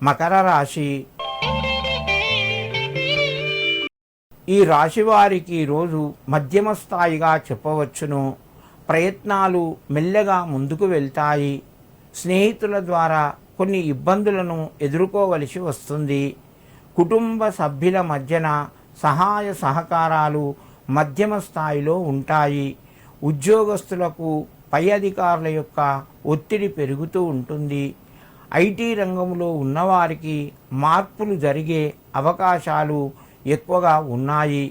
మకర రాశి. ఈ రాశి వారికి ఈరోజు మధ్యమ స్థాయిగా చెప్పవచ్చును. ప్రయత్నాలు మెల్లగా ముందుకు వెళ్తాయి. స్నేహితుల ద్వారా కొన్ని ఇబ్బందులను ఎదుర్కోవలసి వస్తుంది. కుటుంబ సభ్యుల మధ్యన సహాయ సహకారాలు మధ్యమ స్థాయిలో ఉంటాయి. ఉద్యోగస్తులకు పై అధికారుల యొక్క ఒత్తిడి పెరుగుతూ ఉంటుంది. ఐటీ రంగంలో ఉన్నవారికి మార్పులు జరిగే అవకాశాలు ఎక్కువగా ఉన్నాయి.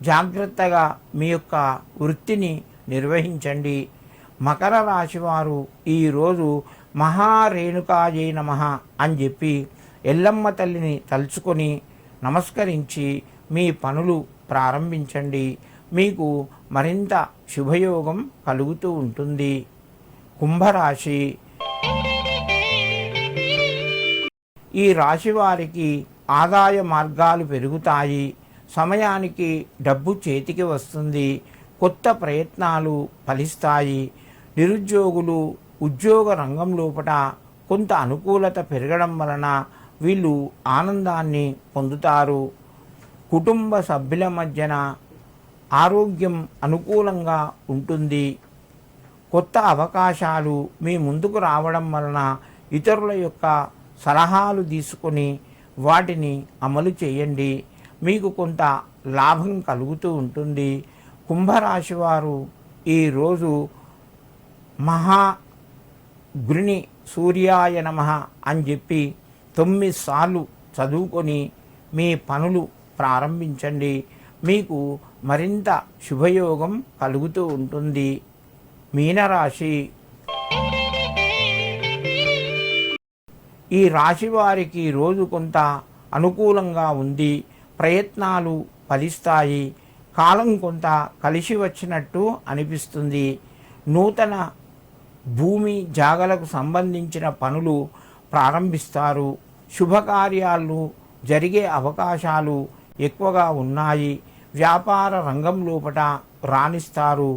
జాగ్రత్తగా మీ యొక్క వృత్తిని నిర్వహించండి. మకర రాశి వారు ఈరోజు మహారేణుకాయై నమః అని చెప్పి ఎల్లమ్మ తల్లిని తలుచుకొని నమస్కరించి మీ పనులు ప్రారంభించండి. మీకు మరింత శుభయోగం కలుగుతూ ఉంటుంది. కుంభరాశి. ఈ రాశి వారికి ఆదాయ మార్గాలు పెరుగుతాయి. సమయానికి డబ్బు చేతికి వస్తుంది. కొత్త ప్రయత్నాలు ఫలిస్తాయి. నిరుద్యోగులు ఉద్యోగ రంగం లోపల కొంత అనుకూలత పెరగడం వలన వీళ్ళు ఆనందాన్ని పొందుతారు. కుటుంబ సభ్యుల మధ్యన ఆరోగ్యం అనుకూలంగా ఉంటుంది. కొత్త అవకాశాలు మీ ముందుకు రావడం వలన ఇతరుల యొక్క సలహాలు తీసుకొని వాటిని అమలు చేయండి. మీకు కొంత లాభం కలుగుతూ ఉంటుంది. కుంభరాశి వారు ఈరోజు మహాగ్ని సూర్యాయ నమః అని చెప్పి 9 సార్లు చదువుకొని మీ పనులు ప్రారంభించండి. మీకు మరింత శుభయోగం కలుగుతూ ఉంటుంది. మీనరాశి. ఈ రాశి వారికి రోజు కొంత అనుకూలంగా ఉంది. ప్రయత్నాలు ఫలిస్తాయి. కాలం కొంత కలిసి వచ్చినట్టు అనిపిస్తుంది. నూతన భూమి జాగలకు సంబంధించిన పనులు ప్రారంభిస్తారు. శుభకార్యాలు జరిగే అవకాశాలు ఎక్కువగా ఉన్నాయి. వ్యాపార రంగం లోపల రాణిస్తారు.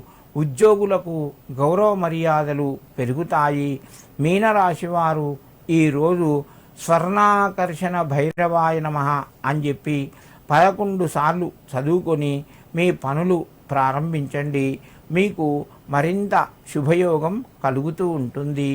ఉద్యోగులకు గౌరవ మర్యాదలు పెరుగుతాయి. మీనరాశి వారు ఈరోజు స్వర్ణాకర్షణ భైరవాయ నమః అని చెప్పి 11 సార్లు చదువుకొని మీ పనులు ప్రారంభించండి. మీకు మరింత శుభయోగం కలుగుతూ ఉంటుంది.